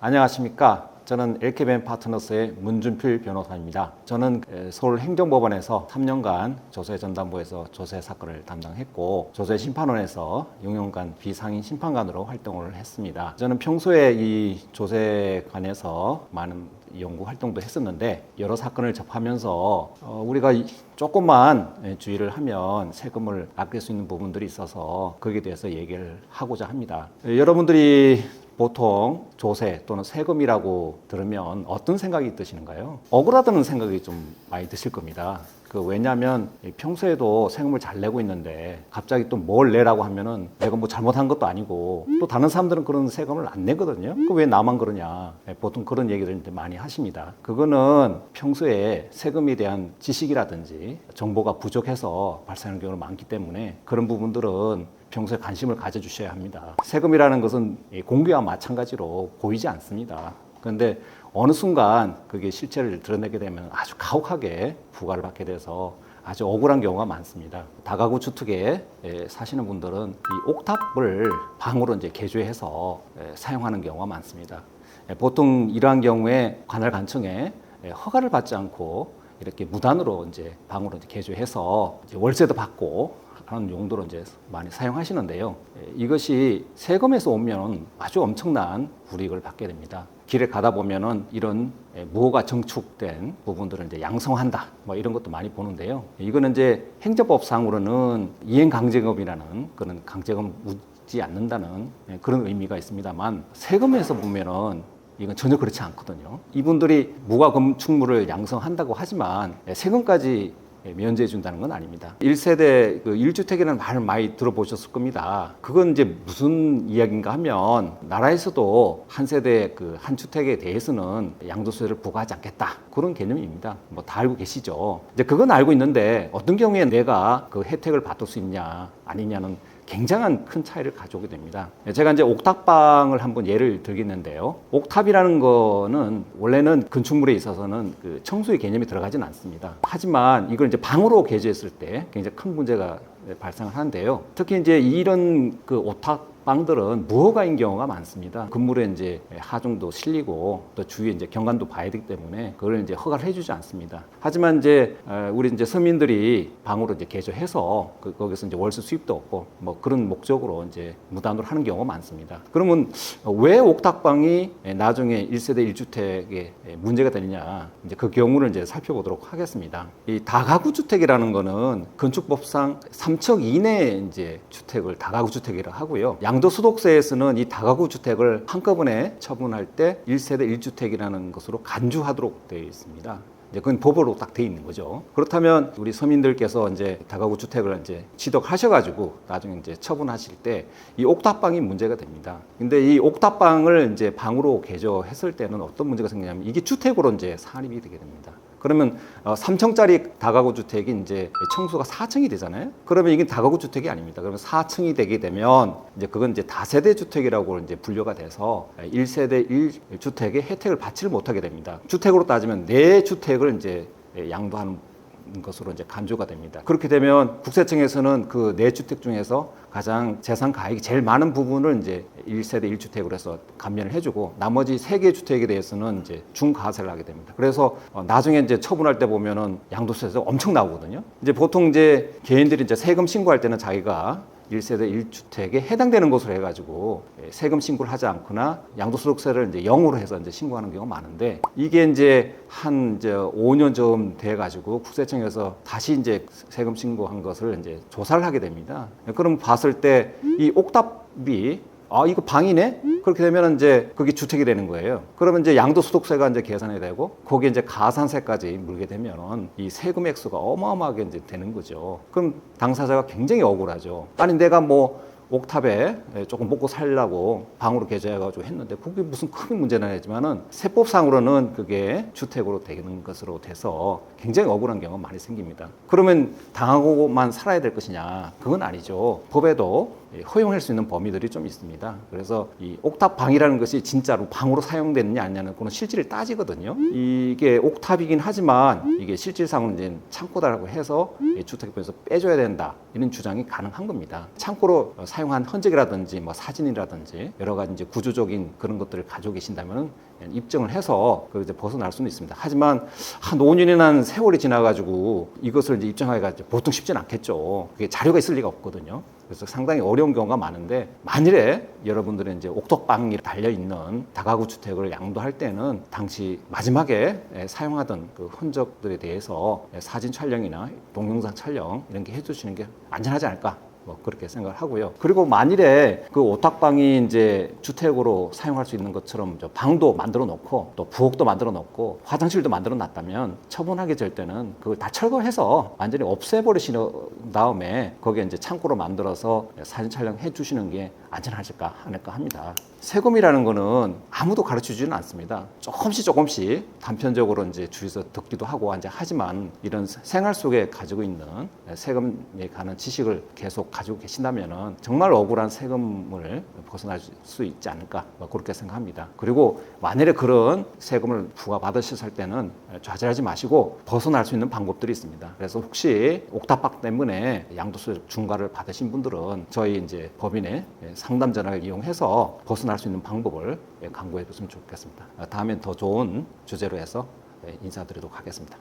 안녕하십니까. 저는 LKBM 파트너스의 문준필 변호사입니다. 저는 서울행정법원에서 3년간 조세전담부에서 조세 사건을 담당했고 조세심판원에서 6년간 비상임 심판관으로 활동을 했습니다. 저는 평소에 이 조세에 관해서 많은 연구 활동도 했었는데 여러 사건을 접하면서 우리가 조금만 주의를 하면 세금을 아낄 수 있는 부분들이 있어서 거기에 대해서 얘기를 하고자 합니다. 여러분들이 보통 조세 또는 세금이라고 들으면 어떤 생각이 드시는가요? 억울하다는 생각이 좀 많이 드실 겁니다. 왜냐하면 평소에도 세금을 잘 내고 있는데 갑자기 또 뭘 내라고 하면은 내가 뭐 잘못한 것도 아니고 또 다른 사람들은 그런 세금을 안 내거든요. 왜 나만 그러냐? 보통 그런 얘기를 많이 하십니다. 그거는 평소에 세금에 대한 지식이라든지 정보가 부족해서 발생하는 경우가 많기 때문에 그런 부분들은 평소에 관심을 가져주셔야 합니다. 세금이라는 것은 공기와 마찬가지로 보이지 않습니다. 그런데 어느 순간 그게 실체를 드러내게 되면 아주 가혹하게 부과를 받게 돼서 아주 억울한 경우가 많습니다. 다가구 주택에 사시는 분들은 이 옥탑을 방으로 이제 개조해서 사용하는 경우가 많습니다. 보통 이러한 경우에 관할 관청에 허가를 받지 않고 이렇게 무단으로 이제 방으로 이제 개조해서 이제 월세도 받고 하는 용도로 이제 많이 사용하시는데요. 이것이 세금에서 오면 아주 엄청난 불이익을 받게 됩니다. 길에 가다 보면은 이런 무허가 정축된 부분들을 이제 양성한다, 뭐 이런 것도 많이 보는데요. 이거는 이제 행정법상으로는 이행강제금이라는 그런 강제금 묻지 않는다는 그런 의미가 있습니다만 세금에서 보면은 이건 전혀 그렇지 않거든요. 이분들이 무허가 건축물을 양성한다고 하지만 세금까지 면제해 준다는 건 아닙니다. 1세대 1주택이라는 말을 많이 들어보셨을 겁니다. 그건 이제 무슨 이야기인가 하면 나라에서도 한 세대 한 주택에 대해서는 양도세를 부과하지 않겠다. 그런 개념입니다. 뭐 다 알고 계시죠. 이제 그건 알고 있는데 어떤 경우에 내가 그 혜택을 받을 수 있냐 아니냐는 굉장한 큰 차이를 가져오게 됩니다. 제가 이제 옥탑방을 한번 예를 들겠는데요. 옥탑이라는 거는 원래는 건축물에 있어서는 청소의 개념이 들어가지는 않습니다. 하지만 이걸 이제 방으로 개조했을 때 굉장히 큰 문제가 발생을 하는데요. 특히 이제 이런 옥탑방들은 무허가인 경우가 많습니다. 건물에 이제 하중도 실리고 또 주위에 이제 경관도 봐야 되기 때문에 그걸 이제 허가를 해주지 않습니다. 하지만 이제 우리 이제 서민들이 방으로 이제 개조해서 거기서 이제 월세 수입도 없고 뭐 그런 목적으로 이제 무단으로 하는 경우가 많습니다. 그러면 왜 옥탑방이 나중에 1세대 1주택에 문제가 되느냐? 이제 그 경우를 이제 살펴보도록 하겠습니다. 이 다가구 주택이라는 거는 건축법상 3층 이내의 이제 주택을 다가구 주택이라고 하고요. 양도소득세에서는 이 다가구 주택을 한꺼번에 처분할 때 1세대 1주택이라는 것으로 간주하도록 되어 있습니다. 이제 그건 법으로 딱 돼 있는 거죠. 그렇다면 우리 서민들께서 이제 다가구 주택을 이제 취득하셔가지고 나중에 이제 처분하실 때 이 옥탑방이 문제가 됩니다. 근데 이 옥탑방을 이제 방으로 개조했을 때는 어떤 문제가 생기냐면 이게 주택으로 이제 산입이 되게 됩니다. 그러면 3층짜리 다가구 주택이 이제 청수가 4층이 되잖아요. 그러면 이게 다가구 주택이 아닙니다. 그러면 4층이 되게 되면 이제 그건 이제 다세대 주택이라고 이제 분류가 돼서 1세대 1주택의 혜택을 받지를 못하게 됩니다. 주택으로 따지면 4주택을 이제 양도하는 것으로 이제 간주가 됩니다. 그렇게 되면 국세청에서는 그 4주택 중에서 가장 재산 가액이 제일 많은 부분을 이제 1세대 1주택으로 해서 감면을 해주고 나머지 3개 주택에 대해서는 이제 중과세를 하게 됩니다. 그래서 나중에 이제 처분할 때 보면은 양도세가 엄청 나오거든요. 이제 보통 이제 개인들이 이제 세금 신고할 때는 자기가 1세대 1주택에 해당되는 것으로 해가지고 세금 신고를 하지 않거나 양도소득세를 이제 0으로 해서 이제 신고하는 경우가 많은데 이게 이제 이제 5년 좀 돼가지고 국세청에서 다시 이제 세금 신고한 것을 이제 조사를 하게 됩니다. 그럼 봤을 때 이 옥탑이 이거 방이네? 그렇게 되면 이제 그게 주택이 되는 거예요. 그러면 이제 양도소득세가 이제 계산이 되고 거기에 이제 가산세까지 물게 되면은 이 세금 액수가 어마어마하게 이제 되는 거죠. 그럼 당사자가 굉장히 억울하죠. 아니 내가 뭐 옥탑에 조금 먹고 살려고 방으로 개조해가지고 했는데 그게 무슨 큰 문제는 아니지만은 세법상으로는 그게 주택으로 되는 것으로 돼서 굉장히 억울한 경우가 많이 생깁니다. 그러면 당하고만 살아야 될 것이냐? 그건 아니죠. 법에도 허용할 수 있는 범위들이 좀 있습니다. 그래서 이 옥탑방이라는 것이 진짜로 방으로 사용되느냐 아니냐는 그런 실질을 따지거든요. 이게 옥탑이긴 하지만 이게 실질상으로 이제 창고다라고 해서 주택법에서 빼줘야 된다 이런 주장이 가능한 겁니다. 창고로 사용한 흔적이라든지 뭐 사진이라든지 여러 가지 이제 구조적인 그런 것들을 가지고 계신다면 입증을 해서 그 이제 벗어날 수는 있습니다. 하지만 한 5년이나 세월이 지나가지고 이것을 이제 입증하기가 보통 쉽지는 않겠죠. 그게 자료가 있을 리가 없거든요. 그래서 상당히 어려운 경우가 많은데 만일에 여러분들은 이제 옥탑방이 달려 있는 다가구 주택을 양도할 때는 당시 마지막에 사용하던 그 흔적들에 대해서 사진 촬영이나 동영상 촬영 이런 게 해주시는 게 안전하지 않을까? 뭐 그렇게 생각을 하고요. 그리고 만일에 그 오탁방이 이제 주택으로 사용할 수 있는 것처럼 방도 만들어 놓고 또 부엌도 만들어 놓고 화장실도 만들어 놨다면 처분하게 될 때는 그걸 다 철거해서 완전히 없애버리신 다음에 거기에 이제 창고로 만들어서 사진 촬영해 주시는 게 안전하실까 않을까 합니다. 세금이라는 거는 아무도 가르쳐 주지는 않습니다. 조금씩 단편적으로 이제 주위에서 듣기도 하고 이제 하지만 이런 생활 속에 가지고 있는 세금에 관한 지식을 계속 가지고 계신다면은 정말 억울한 세금을 벗어날 수 있지 않을까 그렇게 생각합니다. 그리고 만일에 그런 세금을 부과받으셨을 때는 좌절하지 마시고 벗어날 수 있는 방법들이 있습니다. 그래서 혹시 옥탑방 때문에 양도세 중과를 받으신 분들은 저희 이제 법인의 상담 전화를 이용해서 벗어날 수 있는 방법을 강구해 줬으면 좋겠습니다. 다음엔 더 좋은 주제로 해서 인사드리도록 하겠습니다.